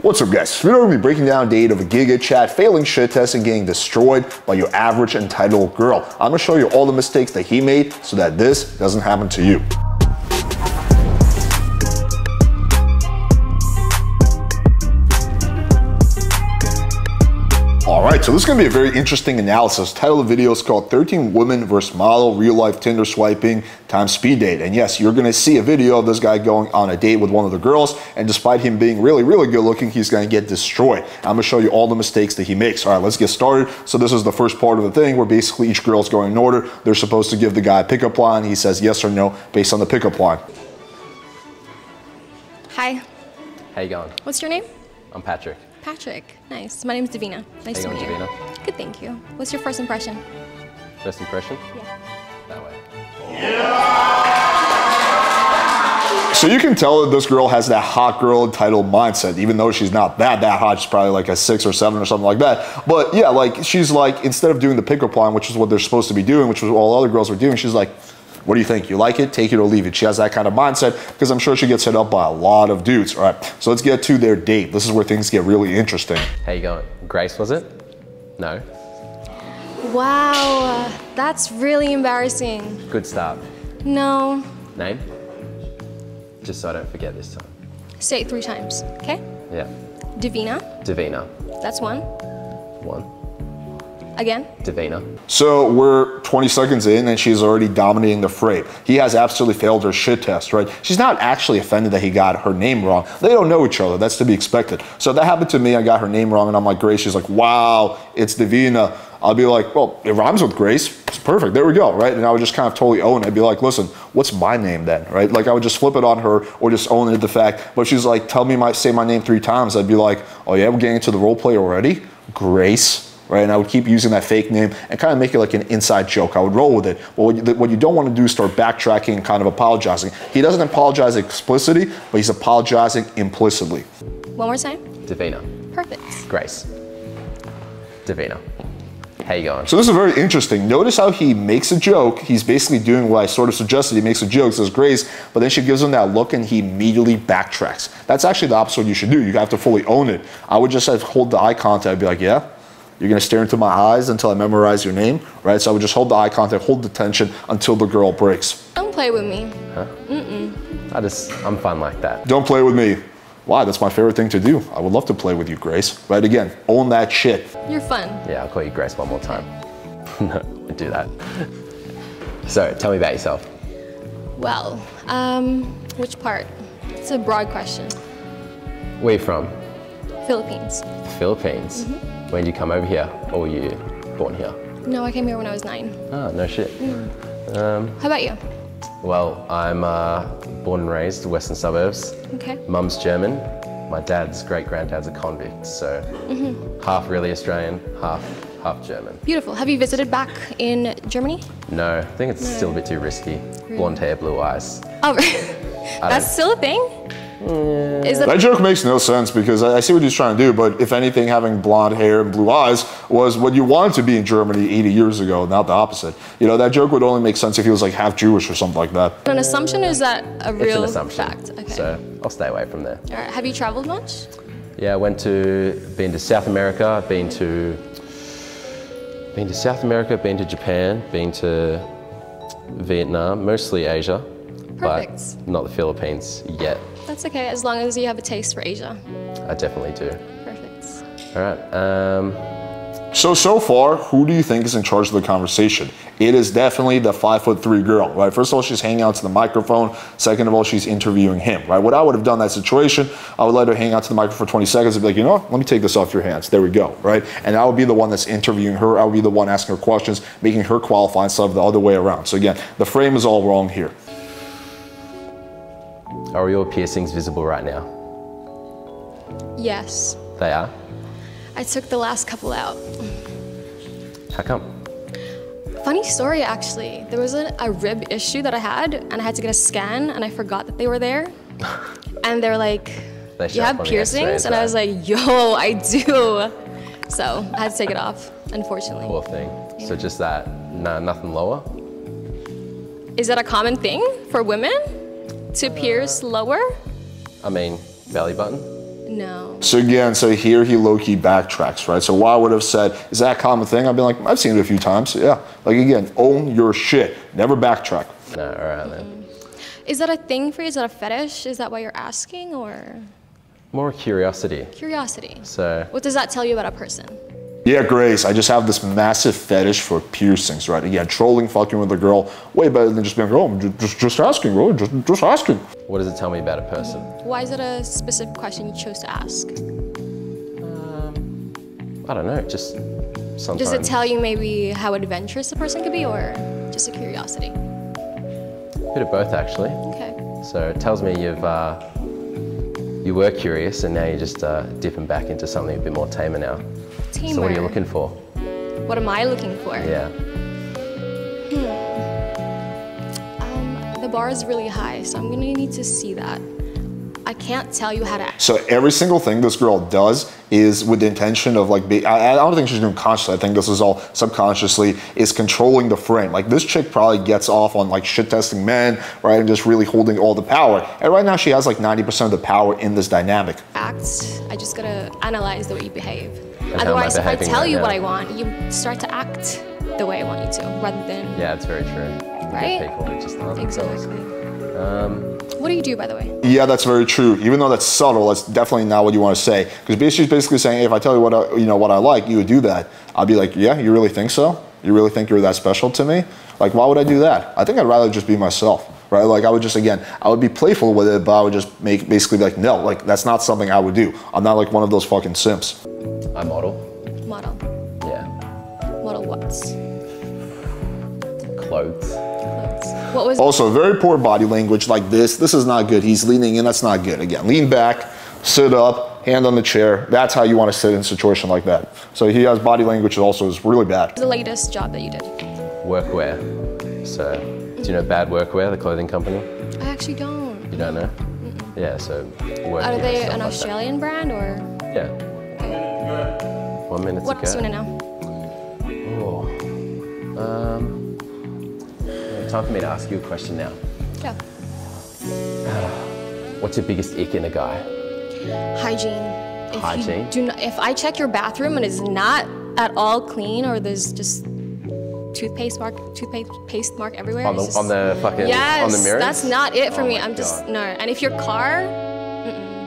What's up guys? Today we're going to be breaking down a date of a Giga chat failing shit test and getting destroyed by your average entitled girl. I'm going to show you all the mistakes that he made so that this doesn't happen to you. Alright, so this is going to be a very interesting analysis. The title of the video is called 13 Women vs. Model Real Life Tinder Swiping Times Speed Date. And yes, you're going to see a video of this guy going on a date with one of the girls, and despite him being really good looking, he's going to get destroyed. I'm going to show you all the mistakes that he makes. Alright, let's get started. So this is the first part of the thing where basically each girl's going in order. They're supposed to give the guy a pickup line. He says yes or no based on the pickup line. Hi. How you going? What's your name? I'm Patrick. Patrick. Nice. My name's Davina. Nice to meet you. Davina? Good, thank you. What's your first impression? First impression? Yeah. That way. So you can tell that this girl has that hot girl entitled mindset, even though she's not that hot. She's probably like a 6 or 7 or something like that. But yeah, like she's like, instead of doing the pickup line, which is what they're supposed to be doing, which was what all other girls were doing, she's like, what do you think? You like it? Take it or leave it. She has that kind of mindset because I'm sure she gets hit up by a lot of dudes. All right, so let's get to their date. This is where things get really interesting. How you going? Grace, was it? No? Wow, that's really embarrassing. Good start. No. Name? Just so I don't forget this time. Say it 3 times, okay? Yeah. Davina. Davina. That's 1. 1. Again? Davina. So we're 20 seconds in and she's already dominating the frame. He has absolutely failed her shit test, right? She's not actually offended that he got her name wrong. They don't know each other. That's to be expected. So that happened to me. I got her name wrong and I'm like, Grace. She's like, wow, it's Davina. I'll be like, well, it rhymes with Grace. It's perfect. There we go, right? And I would just kind of totally own it. I'd be like, listen, what's my name then, right? Like I would just flip it on her or just own it the fact. But she's like, say my name 3 times. I'd be like, oh yeah, we're getting into the role play already? Grace. Right, and I would keep using that fake name and kind of make it like an inside joke. I would roll with it. Well, what you don't want to do is start backtracking and kind of apologizing. He doesn't apologize explicitly, but he's apologizing implicitly. One more time. Davina. Perfect. Grace. Davina. How you going? So this is very interesting. Notice how he makes a joke. He's basically doing what I sort of suggested. He makes a joke, says Grace, but then she gives him that look and he immediately backtracks. That's actually the opposite of what you should do. You have to fully own it. I would just hold the eye contact. I'd be like, yeah? You're gonna stare into my eyes until I memorize your name, right? So I would just hold the eye contact, hold the tension until the girl breaks. Don't play with me. Huh? Mm-mm. I'm fun like that. Don't play with me. Why? That's my favorite thing to do. I would love to play with you, Grace. Right, again, own that shit. You're fun. Yeah, I'll call you Grace one more time. No, I do that. So, tell me about yourself. Well, which part? It's a broad question. Where are you from? Philippines. The Philippines. When did you come over here, or were you born here? No, I came here when I was 9. Oh, no shit. How about you? Well, I'm born and raised western suburbs. Okay. Mum's German. My dad's great-granddad's a convict, so half really Australian, half German. Beautiful. Have you visited back in Germany? No, I think it's still a bit too risky. Really? Blonde hair, blue eyes. Oh, that's still a thing? Is that joke makes no sense because I see what he's trying to do, but if anything, having blonde hair and blue eyes was what you wanted to be in Germany 80 years ago, not the opposite. You know, that joke would only make sense if he was like half Jewish or something like that. An assumption, or is that a real it's an assumption, fact? Okay. So I'll stay away from there. All right. Have you traveled much? Yeah, been to South America, been to South America, been to Japan, been to Vietnam, mostly Asia. Perfect. But not the Philippines yet. That's okay, as long as you have a taste for Asia. I definitely do. Perfect. All right. So far, who do you think is in charge of the conversation? It is definitely the 5'3" girl, right? First of all, she's hanging out to the microphone. Second of all, she's interviewing him, right? What I would have done in that situation, I would let her hang out to the microphone for 20 seconds and be like, you know what? Let me take this off your hands. There we go, right? And I would be the one that's interviewing her. I would be the one asking her questions, making her qualify instead of the other way around. So again, the frame is all wrong here. Are your piercings visible right now? Yes. They are? I took the last couple out. How come? Funny story, actually. There was a rib issue that I had, and I had to get a scan, and I forgot that they were there. And they're like, you have piercings? And I was like, yo, I do. So I had to take it off, unfortunately. Poor thing. Yeah. So just that, nothing lower? Is that a common thing for women to pierce lower? I mean, belly button? No. So again, so here he low-key backtracks, right? So what I would have said, is that a common thing? I'd be like, I've seen it a few times, yeah. Like again, own your shit, never backtrack. No, all right then. Is that a thing for you? Is that a fetish? Is that why you're asking, or? More curiosity. Curiosity. So. What does that tell you about a person? Yeah, Grace, I just have this massive fetish for piercings, right? Again, trolling, fucking with a girl, way better than just being like, oh, just asking, bro, just asking. What does it tell me about a person? Why is it a specific question you chose to ask? I don't know, just sometimes. Does it tell you maybe how adventurous a person could be, or just a curiosity? A bit of both, actually. Okay. So it tells me you were curious and now you're just dipping back into something a bit more tamer now. Tamer. So what are you looking for? What am I looking for? Yeah. The bar is really high, so I'm gonna need to see that. I can't tell you how to act. So every single thing this girl does is with the intention of like, I don't think she's doing consciously, I think this is all subconsciously, is controlling the frame. Like this chick probably gets off on like shit testing men, right, and just really holding all the power. And right now she has like 90% of the power in this dynamic. Act, I just gotta analyze the way you behave. And otherwise, if I tell right you now? what I want, you start to act the way I want you to, rather than... Yeah, it's very true. Right? People that just aren't Exactly. themselves. What do you do, by the way? Yeah, that's very true. Even though that's subtle, that's definitely not what you want to say. Because she's basically saying, hey, if I tell you what I like, you would do that. I'll be like, yeah, you really think so? You really think you're that special to me? Like, why would I do that? I think I'd rather just be myself, right? Like, I would just, again, I would be playful with it, but I would just basically be like, no, like, that's not something I would do. I'm not like one of those fucking simps. I model. Model. Yeah. Model what? Clothes. What was... Also, very poor body language like this. This is not good. He's leaning in. That's not good. Again, lean back, sit up, hand on the chair. That's how you want to sit in a situation like that. So he has body language also is really bad. The latest job that you did? Workwear. So, do you know Bad Workwear, the clothing company? I actually don't. You don't know? Mm-mm. Yeah, so work. Are they an Australian brand, or? Yeah. Okay. 1 minute to go. What else do you want to know? Time for me to ask you a question now. Yeah. What's your biggest ick in a guy? Hygiene. Hygiene? If I check your bathroom and it's not at all clean, or there's just toothpaste mark everywhere. On the fucking, yes, on the mirrors? That's not it for me. I'm just, no. And if your car,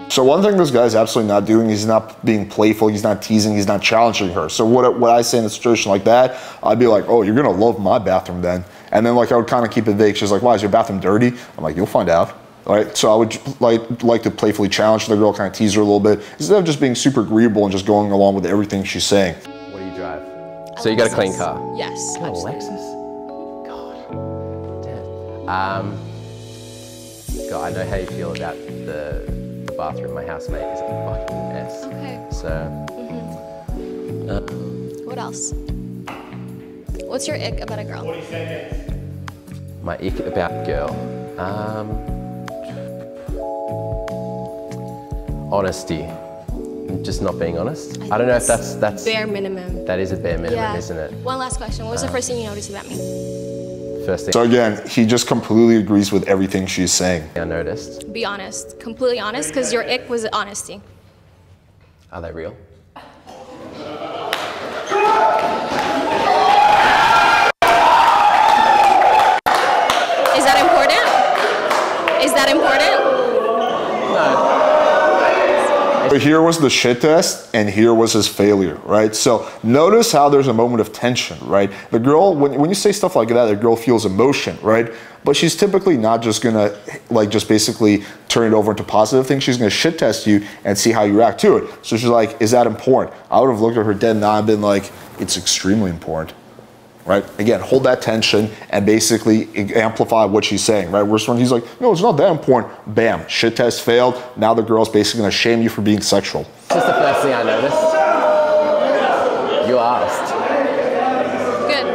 So one thing this guy's absolutely not doing, he's not being playful, he's not teasing, he's not challenging her. So what I say in a situation like that, I'd be like, oh, you're gonna love my bathroom then. And then like I would kind of keep it vague. She's like, why is your bathroom dirty? I'm like, you'll find out. All right, so I would like to playfully challenge the girl, kind of tease her a little bit, instead of just being super agreeable and just going along with everything she's saying. What do you drive? So you got a clean car? yes. Oh, Lexus? God, damn. God, I know how you feel about the bathroom. My housemate is a fucking mess. Okay. So. What else? What's your ick about a girl? My ick about a girl. Honesty. Just not being honest. I don't know if that's bare minimum. That is a bare minimum, Yeah. isn't it? One last question. What was the first thing you noticed about me? First thing So again, he just completely agrees with everything she's saying. I noticed. Be honest. Completely honest, because your ick was honesty. Are they real? Is that important? Is that important? But here was the shit test, and here was his failure, right? So notice how there's a moment of tension, right? The girl, when you say stuff like that, the girl feels emotion, right? But she's typically not just gonna, like, just basically turn it over into positive things. She's gonna shit test you and see how you react to it. So she's like, is that important? I would have looked at her dead in the eye and been like, it's extremely important. Right? Again, hold that tension and basically amplify what she's saying, right? Whereas when he's like, no, it's not that important, bam, shit test failed. Now the girl's basically gonna shame you for being sexual. Just the first thing I noticed. You asked. Good.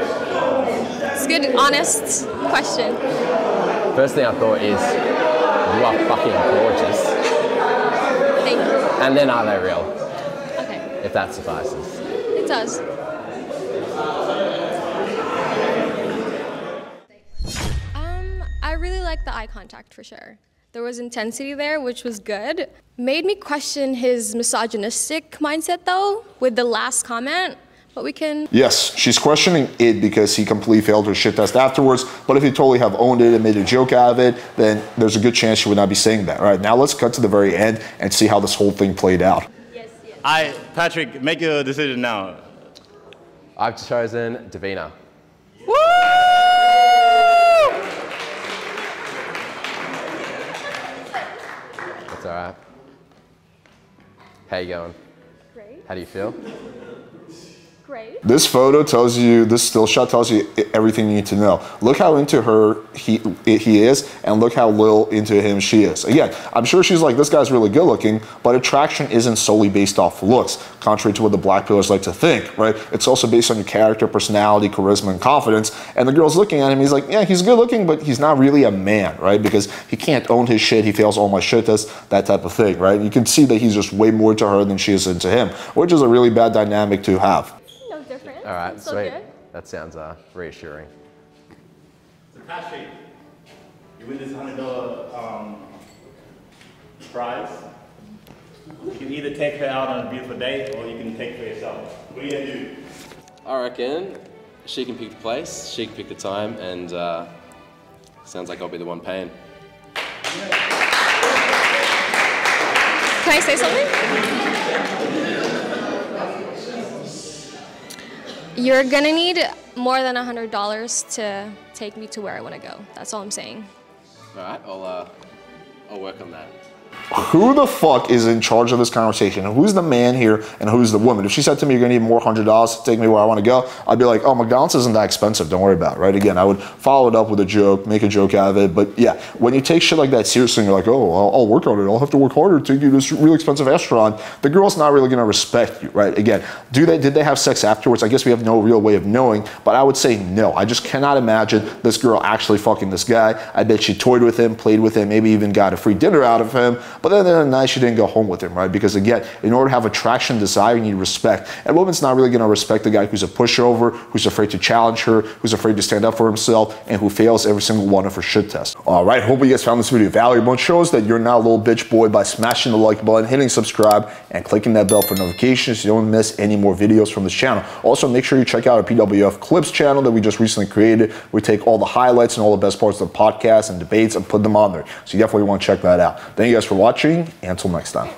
It's a good, honest question. First thing I thought is, you are fucking gorgeous. Thank you. And then are they real? Okay. If that suffices. It does. I really like the eye contact for sure. There was intensity there, which was good. Made me question his misogynistic mindset though, with the last comment, but we can... Yes, she's questioning it because he completely failed her shit test afterwards, but if he totally have owned it and made a joke out of it, then there's a good chance she would not be saying that. All right, now let's cut to the very end and see how this whole thing played out. Yes. All right, Patrick, make your decision now. I've chosen Davina. Woo! It's all right. How you going? Great. How do you feel? Great. This photo tells you, this still shot tells you everything you need to know. Look how into her he is, and look how little into him she is. Again, I'm sure she's like, this guy's really good looking, but attraction isn't solely based off looks, contrary to what the black pillars like to think, right? It's also based on your character, personality, charisma, and confidence. And the girl's looking at him, he's like, yeah, he's good looking, but he's not really a man, right? Because he can't own his shit, he fails all my shit tests, that type of thing, right? You can see that he's just way more to her than she is into him, which is a really bad dynamic to have. All right, sweet. That sounds reassuring. So Patrick, you win this $100 prize. You can either take her out on a beautiful day, or you can take her yourself. What are you gonna do? I reckon she can pick the place, she can pick the time, and sounds like I'll be the one paying. Can I say something? You're gonna need more than $100 to take me to where I want to go. That's all I'm saying. All right, I'll work on that. Who the fuck is in charge of this conversation? Who's the man here and who's the woman? If she said to me, you're gonna need more $100 to take me where I wanna go, I'd be like, oh, McDonald's isn't that expensive, don't worry about it, right? Again, I would follow it up with a joke, make a joke out of it, but yeah, when you take shit like that seriously and you're like, oh, I'll work on it, I'll have to work harder to take you to this really expensive restaurant, the girl's not really gonna respect you, right? Again, did they have sex afterwards? I guess we have no real way of knowing, but I would say no. I just cannot imagine this girl actually fucking this guy. I bet she toyed with him, played with him, maybe even got a free dinner out of him, but then the night she didn't go home with him, right? Because again, in order to have attraction, desire, you need respect. And a woman's not really gonna respect the guy who's a pushover, who's afraid to challenge her, who's afraid to stand up for himself, and who fails every single one of her shit tests. All right, hope you guys found this video valuable. It shows that you're not a little bitch boy by smashing the like button, hitting subscribe, and clicking that bell for notifications so you don't miss any more videos from this channel. Also, make sure you check out our PWF Clips channel that we just recently created. We take all the highlights and all the best parts of the podcast and debates and put them on there. So you definitely want to check that out. Thank you guys for watching, and until next time.